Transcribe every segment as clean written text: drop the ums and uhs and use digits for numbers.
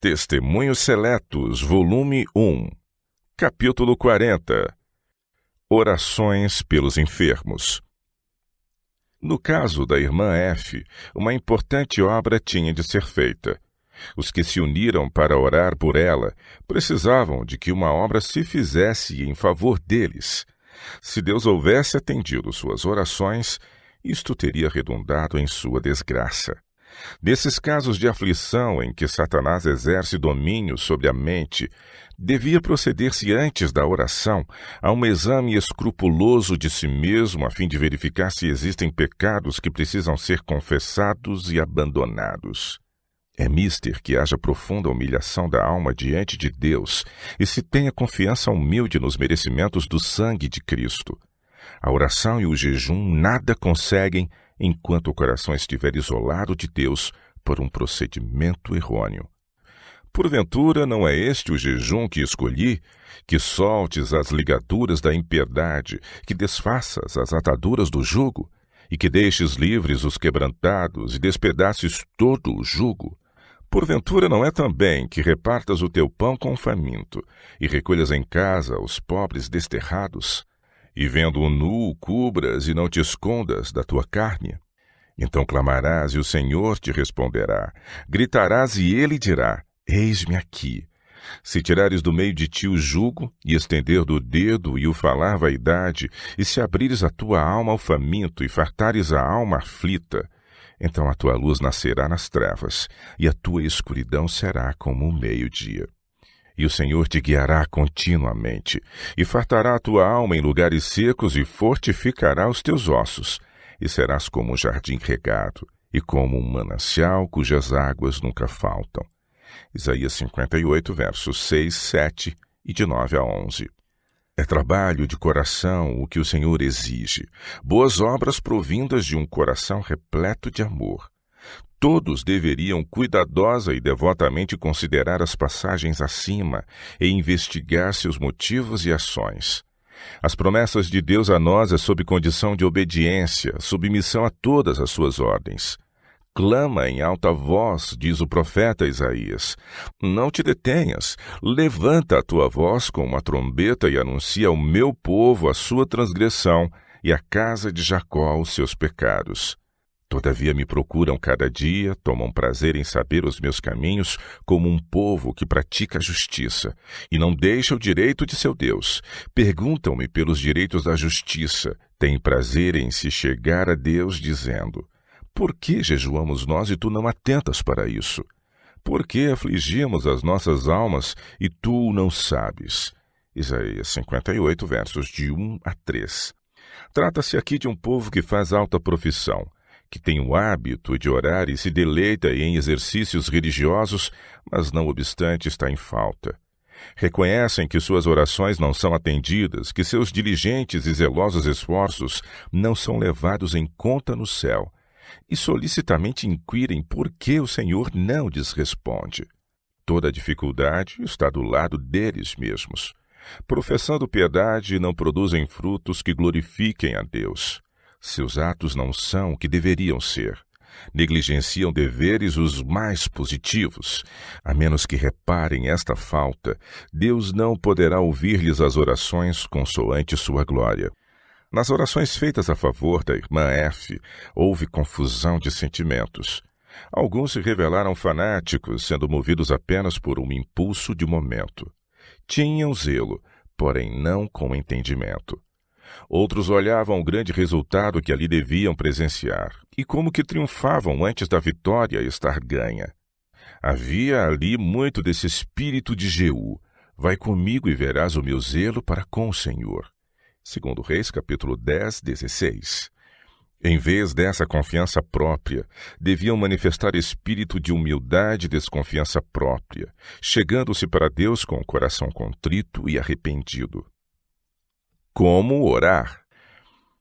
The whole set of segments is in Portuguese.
Testemunhos Seletos, volume 1, capítulo 40. Orações pelos enfermos. No caso da irmã F, uma importante obra tinha de ser feita. Os que se uniram para orar por ela precisavam de que uma obra se fizesse em favor deles. Se Deus houvesse atendido suas orações, isto teria redundado em sua desgraça. Nesses casos de aflição em que Satanás exerce domínio sobre a mente, devia proceder-se antes da oração a um exame escrupuloso de si mesmo a fim de verificar se existem pecados que precisam ser confessados e abandonados. É mister que haja profunda humilhação da alma diante de Deus e se tenha confiança humilde nos merecimentos do sangue de Cristo. A oração e o jejum nada conseguem enquanto o coração estiver isolado de Deus por um procedimento errôneo. Porventura não é este o jejum que escolhi, que soltes as ligaduras da impiedade, que desfaças as ataduras do jugo, e que deixes livres os quebrantados e despedaces todo o jugo? Porventura não é também que repartas o teu pão com o faminto, e recolhas em casa os pobres desterrados? E vendo-o nu, cubras e não te escondas da tua carne? Então clamarás e o Senhor te responderá. Gritarás e ele dirá, eis-me aqui. Se tirares do meio de ti o jugo, e estender do dedo e o falar vaidade, e se abrires a tua alma ao faminto e fartares a alma aflita, então a tua luz nascerá nas trevas, e a tua escuridão será como o meio-dia. E o Senhor te guiará continuamente, e fartará a tua alma em lugares secos e fortificará os teus ossos, e serás como um jardim regado, e como um manancial cujas águas nunca faltam. Isaías 58, versos 6, 7 e de 9 a 11. É trabalho de coração o que o Senhor exige, boas obras provindas de um coração repleto de amor. Todos deveriam cuidadosa e devotamente considerar as passagens acima e investigar seus motivos e ações. As promessas de Deus a nós é sob condição de obediência, submissão a todas as suas ordens. Clama em alta voz, diz o profeta Isaías. Não te detenhas, levanta a tua voz com uma trombeta e anuncia ao meu povo a sua transgressão e à casa de Jacó os seus pecados. Todavia me procuram cada dia, tomam prazer em saber os meus caminhos, como um povo que pratica a justiça, e não deixa o direito de seu Deus. Perguntam-me pelos direitos da justiça, têm prazer em se chegar a Deus, dizendo, por que jejuamos nós e tu não atentas para isso? Por que afligimos as nossas almas e tu não sabes? Isaías 58, versos de 1 a 3. Trata-se aqui de um povo que faz alta profissão, que tem o hábito de orar e se deleita em exercícios religiosos, mas não obstante está em falta. Reconhecem que suas orações não são atendidas, que seus diligentes e zelosos esforços não são levados em conta no céu, e solicitamente inquirem por que o Senhor não lhes responde. Toda a dificuldade está do lado deles mesmos. Professando piedade, não produzem frutos que glorifiquem a Deus. Seus atos não são o que deveriam ser. Negligenciam deveres os mais positivos. A menos que reparem esta falta, Deus não poderá ouvir-lhes as orações consoante sua glória. Nas orações feitas a favor da irmã F, houve confusão de sentimentos. Alguns se revelaram fanáticos, sendo movidos apenas por um impulso de momento. Tinham zelo, porém não com entendimento. Outros olhavam o grande resultado que ali deviam presenciar, e como que triunfavam antes da vitória estar ganha. Havia ali muito desse espírito de Jeú. Vai comigo e verás o meu zelo para com o Senhor. 2 Reis, capítulo 10, 16. Em vez dessa confiança própria, deviam manifestar espírito de humildade e desconfiança própria, chegando-se para Deus com o coração contrito e arrependido. Como orar?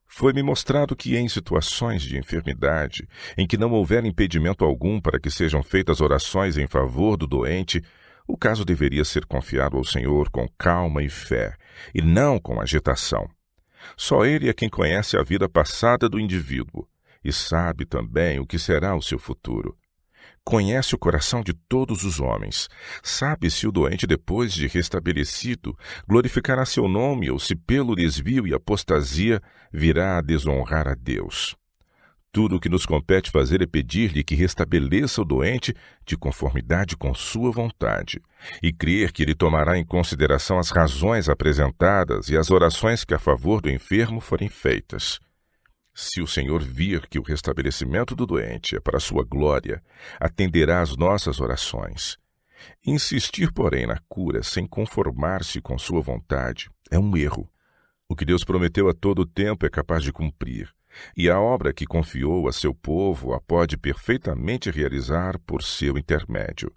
Foi-me mostrado que em situações de enfermidade, em que não houver impedimento algum para que sejam feitas orações em favor do doente, o caso deveria ser confiado ao Senhor com calma e fé, e não com agitação. Só Ele é quem conhece a vida passada do indivíduo, e sabe também o que será o seu futuro. conhece o coração de todos os homens. Sabe se o doente, depois de restabelecido, glorificará seu nome ou se pelo desvio e apostasia virá a desonrar a Deus. Tudo o que nos compete fazer é pedir-lhe que restabeleça o doente de conformidade com sua vontade e crer que ele tomará em consideração as razões apresentadas e as orações que a favor do enfermo forem feitas. Se o Senhor vir que o restabelecimento do doente é para a sua glória, atenderá às nossas orações. Insistir, porém, na cura sem conformar-se com sua vontade é um erro. O que Deus prometeu a todo tempo é capaz de cumprir, e a obra que confiou a seu povo a pode perfeitamente realizar por seu intermédio.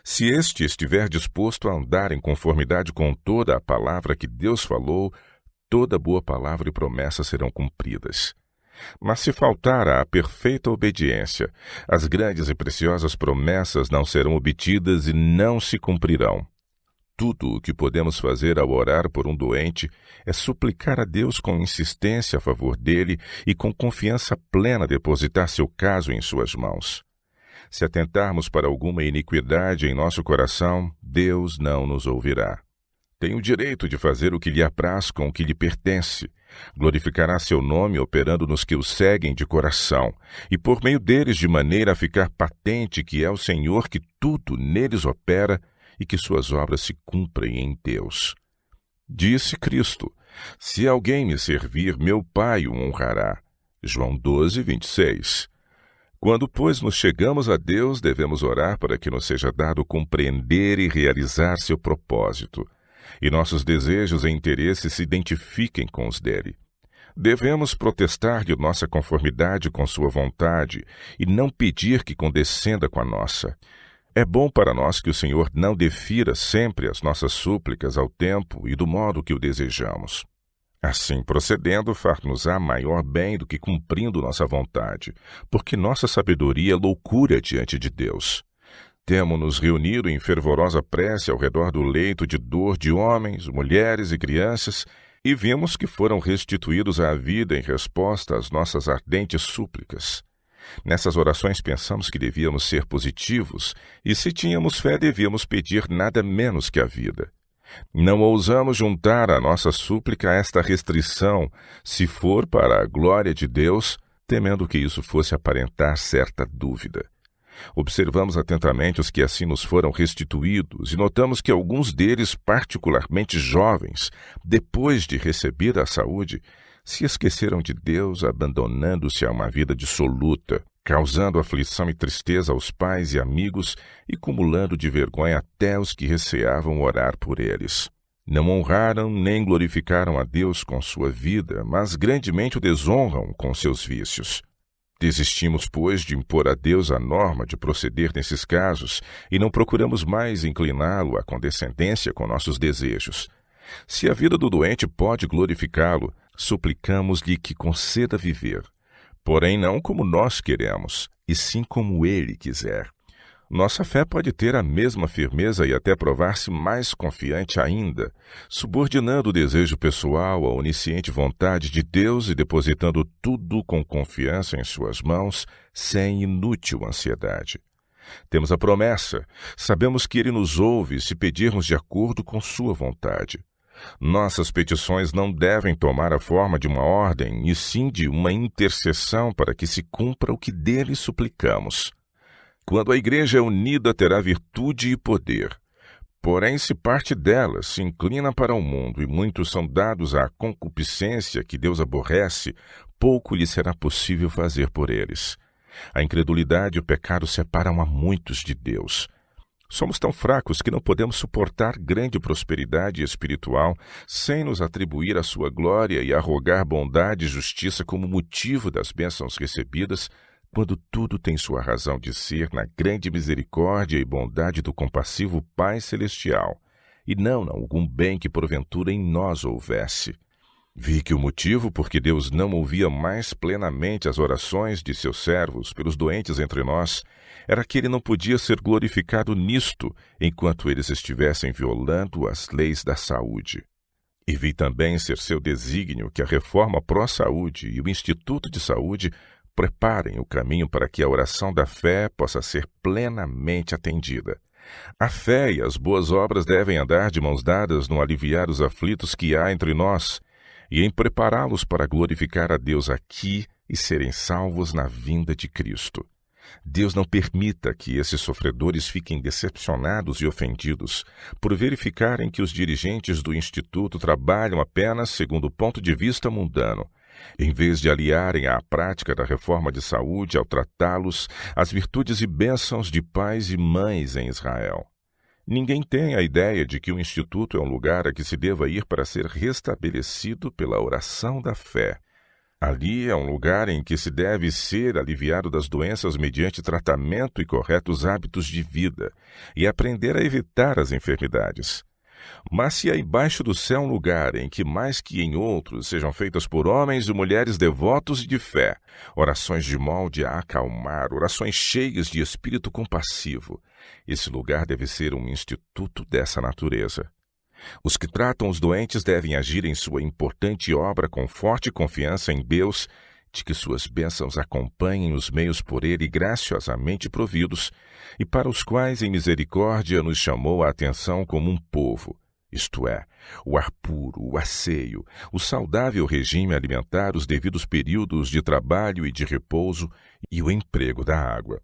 Se este estiver disposto a andar em conformidade com toda a palavra que Deus falou, toda boa palavra e promessa serão cumpridas. Mas se faltar a perfeita obediência, as grandes e preciosas promessas não serão obtidas e não se cumprirão. Tudo o que podemos fazer ao orar por um doente é suplicar a Deus com insistência a favor dele e com confiança plena depositar seu caso em suas mãos. Se atentarmos para alguma iniquidade em nosso coração, Deus não nos ouvirá. Tem o direito de fazer o que lhe apraz com o que lhe pertence. Glorificará seu nome operando nos que o seguem de coração, e por meio deles de maneira a ficar patente que é o Senhor que tudo neles opera e que suas obras se cumprem em Deus. Disse Cristo: se alguém me servir, meu Pai o honrará. João 12, 26. Quando, pois, nos chegamos a Deus, devemos orar para que nos seja dado compreender e realizar seu propósito, e nossos desejos e interesses se identifiquem com os dele. Devemos protestar-lhe nossa conformidade com sua vontade e não pedir que condescenda com a nossa. É bom para nós que o Senhor não defira sempre as nossas súplicas ao tempo e do modo que o desejamos. Assim, procedendo, far-nos-á maior bem do que cumprindo nossa vontade, porque nossa sabedoria é loucura diante de Deus. Temo-nos reunido em fervorosa prece ao redor do leito de dor de homens, mulheres e crianças, e vimos que foram restituídos à vida em resposta às nossas ardentes súplicas. Nessas orações pensamos que devíamos ser positivos, e se tínhamos fé devíamos pedir nada menos que a vida. Não ousamos juntar a nossa súplica a esta restrição, se for para a glória de Deus, temendo que isso fosse aparentar certa dúvida. Observamos atentamente os que assim nos foram restituídos e notamos que alguns deles, particularmente jovens, depois de receber a saúde, se esqueceram de Deus, abandonando-se a uma vida dissoluta, causando aflição e tristeza aos pais e amigos e cumulando de vergonha até os que receavam orar por eles. Não honraram nem glorificaram a Deus com sua vida, mas grandemente o desonram com seus vícios. Desistimos, pois, de impor a Deus a norma de proceder nesses casos e não procuramos mais incliná-lo à condescendência com nossos desejos. Se a vida do doente pode glorificá-lo, suplicamos-lhe que conceda viver, porém não como nós queremos, e sim como ele quiser. Nossa fé pode ter a mesma firmeza e até provar-se mais confiante ainda, subordinando o desejo pessoal à onisciente vontade de Deus e depositando tudo com confiança em suas mãos, sem inútil ansiedade. Temos a promessa, sabemos que ele nos ouve se pedirmos de acordo com sua vontade. Nossas petições não devem tomar a forma de uma ordem, e sim de uma intercessão para que se cumpra o que dele suplicamos. Quando a igreja é unida, terá virtude e poder. Porém, se parte dela se inclina para o mundo e muitos são dados à concupiscência que Deus aborrece, pouco lhe será possível fazer por eles. A incredulidade e o pecado separam a muitos de Deus. Somos tão fracos que não podemos suportar grande prosperidade espiritual sem nos atribuir a sua glória e arrogar bondade e justiça como motivo das bênçãos recebidas, quando tudo tem sua razão de ser na grande misericórdia e bondade do compassivo Pai Celestial, e não algum bem que porventura em nós houvesse. Vi que o motivo por que Deus não ouvia mais plenamente as orações de seus servos pelos doentes entre nós era que ele não podia ser glorificado nisto enquanto eles estivessem violando as leis da saúde. E vi também ser seu desígnio que a reforma pró-saúde e o Instituto de Saúde preparem o caminho para que a oração da fé possa ser plenamente atendida. A fé e as boas obras devem andar de mãos dadas no aliviar os aflitos que há entre nós e em prepará-los para glorificar a Deus aqui e serem salvos na vinda de Cristo. Deus não permita que esses sofredores fiquem decepcionados e ofendidos por verificarem que os dirigentes do Instituto trabalham apenas segundo o ponto de vista mundano, em vez de aliarem à prática da reforma de saúde ao tratá-los as virtudes e bênçãos de pais e mães em Israel. Ninguém tem a ideia de que o Instituto é um lugar a que se deva ir para ser restabelecido pela oração da fé. Ali é um lugar em que se deve ser aliviado das doenças mediante tratamento e corretos hábitos de vida e aprender a evitar as enfermidades. Mas se há embaixo do céu um lugar em que, mais que em outros, sejam feitas por homens e mulheres devotos e de fé, orações de molde a acalmar, orações cheias de espírito compassivo, esse lugar deve ser um instituto dessa natureza. Os que tratam os doentes devem agir em sua importante obra com forte confiança em Deus, de que suas bênçãos acompanhem os meios por Ele graciosamente providos, e para os quais em misericórdia nos chamou a atenção como um povo, isto é, o ar puro, o asseio, o saudável regime alimentar, os devidos períodos de trabalho e de repouso e o emprego da água.